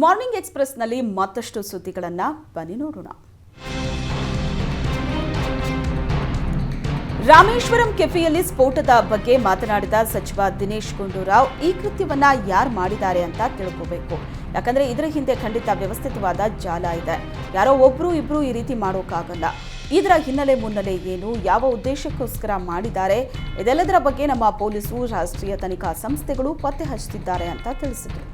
Morning ಎಕ್ಸ್‌ಪ್ರೆಸ್‌ನಲ್ಲಿ ಮತ್ತಷ್ಟು ಸುದ್ದಿಗಳನ್ನು ಬನ್ನಿ ನೋಡೋಣ. ರಾಮೇಶ್ವರಂ ಕೆಫೆಯಲ್ಲಿ ಸ್ಫೋಟದ ಬಗ್ಗೆ ಮಾತನಾಡಿದ ಸಚಿವ ದಿನೇಶ್ ಗುಂಡೂರಾವ್, ಈ ಕೃತ್ಯವನ್ನ ಯಾರು ಮಾಡಿದ್ದಾರೆ ಅಂತ ತಿಳ್ಕೋಬೇಕು. ಯಾಕಂದ್ರೆ ಇದರ ಹಿಂದೆ ಖಂಡಿತ ವ್ಯವಸ್ಥಿತವಾದ ಜಾಲ ಇದೆ. ಯಾರೋ ಒಬ್ರು ಇಬ್ರು ಈ ರೀತಿ ಮಾಡೋಕ್ಕಾಗಲ್ಲ. ಇದರ ಹಿನ್ನೆಲೆ ಮುನ್ನೆಲೆ ಏನು, ಯಾವ ಉದ್ದೇಶಕ್ಕೋಸ್ಕರ ಮಾಡಿದ್ದಾರೆ, ಇದೆಲ್ಲದರ ಬಗ್ಗೆ ನಮ್ಮ ಪೊಲೀಸರು, ರಾಷ್ಟ್ರೀಯ ತನಿಖಾ ಸಂಸ್ಥೆಗಳು ಪತ್ತೆ ಹಚ್ಚುತ್ತಿದ್ದಾರೆ ಅಂತ ತಿಳಿಸಿದರು.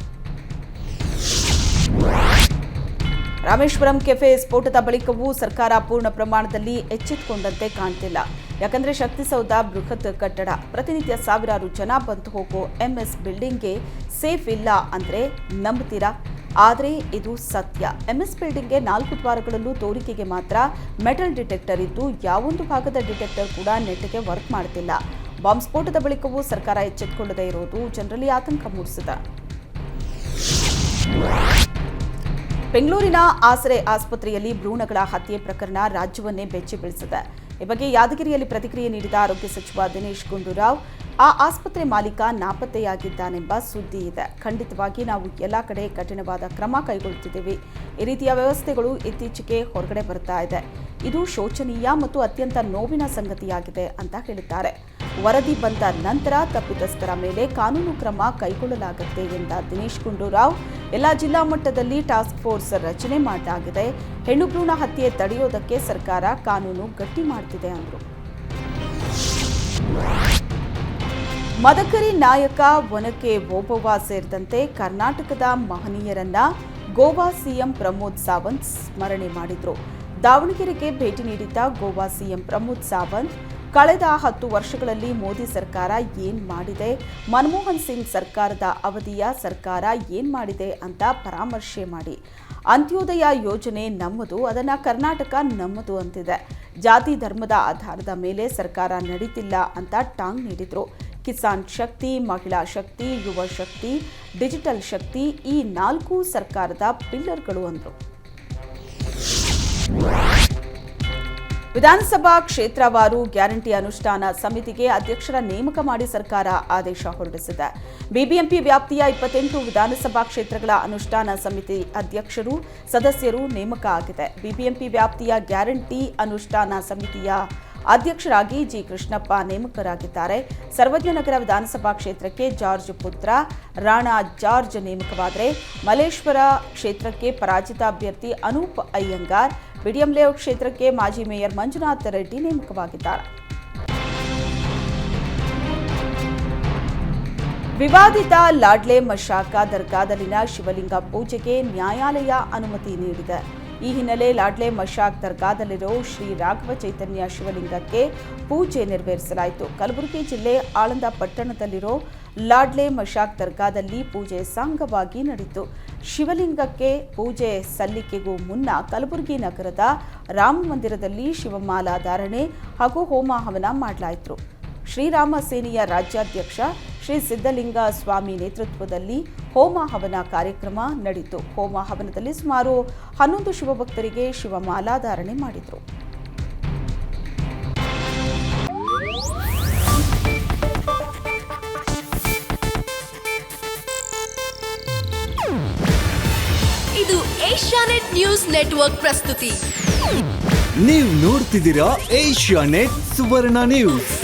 ರಾಮೇಶ್ವರಂ ಕೆಫೆ ಸ್ಫೋಟದ ಬಳಿಕವೂ ಸರ್ಕಾರ ಪೂರ್ಣ ಪ್ರಮಾಣದಲ್ಲಿ ಎಚ್ಚೆತ್ತುಕೊಂಡಂತೆ ಕಾಣ್ತಿಲ್ಲ. ಯಾಕಂದ್ರೆ ಶಕ್ತಿಸೌಧ ಬೃಹತ್ ಕಟ್ಟಡ, ಪ್ರತಿನಿತ್ಯ ಸಾವಿರಾರು ಜನ ಬಂದು ಹೋಗೋ ಎಂಎಸ್ ಬಿಲ್ಡಿಂಗ್ಗೆ ಸೇಫ್ ಇಲ್ಲ ಅಂದ್ರೆ ನಂಬುತ್ತೀರಾ? ಆದರೆ ಇದು ಸತ್ಯ. ಎಂಎಸ್ ಬಿಲ್ಡಿಂಗ್ಗೆ 4 ದ್ವಾರಗಳಲ್ಲೂ ತೋರಿಕೆಗೆ ಮಾತ್ರ ಮೆಟಲ್ ಡಿಟೆಕ್ಟರ್ ಇದ್ದು, ಯಾವೊಂದು ಭಾಗದ ಡಿಟೆಕ್ಟರ್ ಕೂಡ ನೆಟ್ಗೆ ವರ್ಕ್ ಮಾಡ್ತಿಲ್ಲ. ಬಾಂಬ್ ಸ್ಫೋಟದ ಬಳಿಕವೂ ಸರ್ಕಾರ ಎಚ್ಚೆತ್ತುಕೊಳ್ಳದೇ ಇರೋದು ಜನರಲ್ಲಿ ಆತಂಕ ಮೂಡಿಸಿದೆ. ಬೆಂಗಳೂರಿನ ಆಸರೆ ಆಸ್ಪತ್ರೆಯಲ್ಲಿ ಭ್ರೂಣಗಳ ಹತ್ಯೆ ಪ್ರಕರಣ ರಾಜ್ಯವನ್ನೇ ಬೆಚ್ಚಿ ಬೀಳಿಸಿದೆ. ಈ ಬಗ್ಗೆ ಯಾದಗಿರಿಯಲ್ಲಿ ಪ್ರತಿಕ್ರಿಯೆ ನೀಡಿದ ಆರೋಗ್ಯ ಸಚಿವ ದಿನೇಶ್ ಗುಂಡೂರಾವ್, ಆ ಆಸ್ಪತ್ರೆ ಮಾಲೀಕ ನಾಪತ್ತೆಯಾಗಿದ್ದಾನೆಂಬ ಸುದ್ದಿ ಇದೆ. ಖಂಡಿತವಾಗಿ ನಾವು ಎಲ್ಲ ಕಡೆ ಕಠಿಣವಾದ ಕ್ರಮ ಕೈಗೊಳ್ಳುತ್ತಿದ್ದೇವೆ. ಈ ರೀತಿಯ ವ್ಯವಸ್ಥೆಗಳು ಇತ್ತೀಚೆಗೆ ಹೊರಗಡೆ ಬರ್ತಾ ಇದೆ. ಇದು ಶೋಚನೀಯ ಮತ್ತು ಅತ್ಯಂತ ನೋವಿನ ಸಂಗತಿಯಾಗಿದೆ ಅಂತ ಹೇಳಿದ್ದಾರೆ. ವರದಿ ಬಂದ ನಂತರ ತಪ್ಪಿತಸ್ಥರ ಮೇಲೆ ಕಾನೂನು ಕ್ರಮ ಕೈಗೊಳ್ಳಲಾಗುತ್ತೆ ಎಂದ ದಿನೇಶ್ ಗುಂಡೂರಾವ್, ಎಲ್ಲ ಜಿಲ್ಲಾ ಮಟ್ಟದಲ್ಲಿ ಟಾಸ್ಕ್ ಫೋರ್ಸ್ ರಚನೆ ಮಾಡಲಾಗಿದೆ. ಹೆಣ್ಣು ಭ್ರೂಣ ಹತ್ಯೆ ತಡೆಯೋದಕ್ಕೆ ಸರ್ಕಾರ ಕಾನೂನು ಗಟ್ಟಿ ಮಾಡ್ತಿದೆ ಅಂದರು. ಮದಕರಿ ನಾಯಕ ಒನಕೆ ಓಬವ್ವ ಸೇರಿದಂತೆ ಕರ್ನಾಟಕದ ಮಹನೀಯರನ್ನ ಗೋವಾ ಸಿಎಂ ಪ್ರಮೋದ್ ಸಾವಂತ್ ಸ್ಮರಣೆ ಮಾಡಿದ್ರು. ದಾವಣಗೆರೆಗೆ ಭೇಟಿ ನೀಡಿದ್ದ ಗೋವಾ ಸಿಎಂ ಪ್ರಮೋದ್ ಸಾವಂತ್, ಕಳೆದ 10 ವರ್ಷಗಳಲ್ಲಿ ಮೋದಿ ಸರ್ಕಾರ ಏನ್ ಮಾಡಿದೆ, ಮನಮೋಹನ್ ಸಿಂಗ್ ಸರ್ಕಾರದ ಅವಧಿಯ ಸರ್ಕಾರ ಏನ್ ಮಾಡಿದೆ ಅಂತ ಪರಾಮರ್ಶೆ ಮಾಡಿ, ಅಂತ್ಯೋದಯ ಯೋಜನೆ ನಮ್ಮದು, ಅದನ್ನ ಕರ್ನಾಟಕ ನಮ್ಮದು ಅಂತಿದೆ. ಜಾತಿ ಧರ್ಮದ ಆಧಾರದ ಮೇಲೆ ಸರ್ಕಾರ ನಡೀತಿಲ್ಲ ಅಂತ ಟಾಂಗ್ ನೀಡಿದ್ರು. ಕಿಸಾನ್ ಶಕ್ತಿ, ಮಹಿಳಾ ಶಕ್ತಿ, ಯುವ ಶಕ್ತಿ, ಡಿಜಿಟಲ್ ಶಕ್ತಿ ಈ 4 ಸರ್ಕಾರದ ಪಿಲ್ಲರ್ಗಳು ಅಂದರು. ವಿಧಾನಸಭಾ ಕ್ಷೇತ್ರವಾರು ಗ್ಯಾರಂಟಿ ಅನುಷ್ಠಾನ ಸಮಿತಿಗೆ ಅಧ್ಯಕ್ಷರ ನೇಮಕ ಮಾಡಿ ಸರ್ಕಾರ ಆದೇಶ ಹೊರಡಿಸಿದೆ. ಬಿಬಿಎಂಪಿ ವ್ಯಾಪ್ತಿಯ 28 ವಿಧಾನಸಭಾ ಕ್ಷೇತ್ರಗಳ ಅನುಷ್ಠಾನ ಸಮಿತಿ ಅಧ್ಯಕ್ಷರು, ಸದಸ್ಯರು ನೇಮಕ ಆಗಿದೆ. ಬಿಬಿಎಂಪಿ ವ್ಯಾಪ್ತಿಯ ಗ್ಯಾರಂಟಿ ಅನುಷ್ಠಾನ ಸಮಿತಿಯ ಅಧ್ಯಕ್ಷರಾಗಿ ಜಿ ಕೃಷ್ಣಪ್ಪ ನೇಮಕರಾಗಿದ್ದಾರೆ. ಸರ್ವಜ್ಞನಗರ ವಿಧಾನಸಭಾ ಕ್ಷೇತ್ರಕ್ಕೆ ಜಾರ್ಜ್ ಪುತ್ರ ರಾಣಾ ಜಾರ್ಜ್ ನೇಮಕವಾದರೆ, ಮಲ್ಲೇಶ್ವರ ಕ್ಷೇತ್ರಕ್ಕೆ ಪರಾಜಿತ ಅಭ್ಯರ್ಥಿ ಅನೂಪ್ ಅಯ್ಯಂಗಾರ್, ಬಿಡಿಎಂ ಲೇಔಟ್ ಕ್ಷೇತ್ರಕ್ಕೆ ಮಾಜಿ ಮೇಯರ್ ಮಂಜುನಾಥ್ ರೆಡ್ಡಿ ನೇಮಕವಾಗಿದ್ದಾರೆ. ವಿವಾದಿತ ಲಾಡ್ಲೆ ಮಶಾಕ ದರ್ಗಾದಲ್ಲಿನ ಶಿವಲಿಂಗ ಪೂಜೆಗೆ ನ್ಯಾಯಾಲಯ ಅನುಮತಿ ನೀಡಿದೆ. ಈ ಹಿನ್ನೆಲೆ ಲಾಡ್ಲೆ ಮಶಾಕ್ ದರ್ಗಾದಲ್ಲಿರೋ ಶ್ರೀ ರಾಘವ ಚೈತನ್ಯ ಶಿವಲಿಂಗಕ್ಕೆ ಪೂಜೆ ನೆರವೇರಿಸಲಾಯಿತು. ಕಲಬುರಗಿ ಜಿಲ್ಲೆ ಆಳಂದ ಪಟ್ಟಣದಲ್ಲಿರೋ ಲಾಡ್ಲೆ ಮಶಾಕ್ ದರ್ಗಾದಲ್ಲಿ ಪೂಜೆ ಸಾಂಗವಾಗಿ ನಡೆಯಿತು. ಶಿವಲಿಂಗಕ್ಕೆ ಪೂಜೆ ಸಲ್ಲಿಕೆಗೂ ಮುನ್ನ ಕಲಬುರಗಿ ನಗರದ ರಾಮ ಮಂದಿರದಲ್ಲಿ ಶಿವಮಾಲಾ ಧಾರಣೆ ಹಾಗೂ ಹೋಮ ಹವನ ಮಾಡಲಾಯಿತು. ಶ್ರೀರಾಮ ಸೇನೆಯ ರಾಜ್ಯಾಧ್ಯಕ್ಷ ಶ್ರೀ ಸಿದ್ದಲಿಂಗ ಸ್ವಾಮಿ ನೇತೃತ್ವದಲ್ಲಿ ಹೋಮ ಹವನ ಕಾರ್ಯಕ್ರಮ ನಡೆಯಿತು. ಹೋಮ ಹವನದಲ್ಲಿ ಸುಮಾರು 11 ಶಿವಭಕ್ತರಿಗೆ ಶಿವಮಾಲಾ ಧಾರಣೆ ಮಾಡಿದರು. ಇದು ಏಷ್ಯಾನೆಟ್ ನ್ಯೂಸ್ ನೆಟ್ವರ್ಕ್ ಪ್ರಸ್ತುತಿ. ನೀವು ನೋಡ್ತಿದ್ದೀರಾ ಏಷ್ಯಾನೆಟ್ ಸುವರ್ಣ ನ್ಯೂಸ್.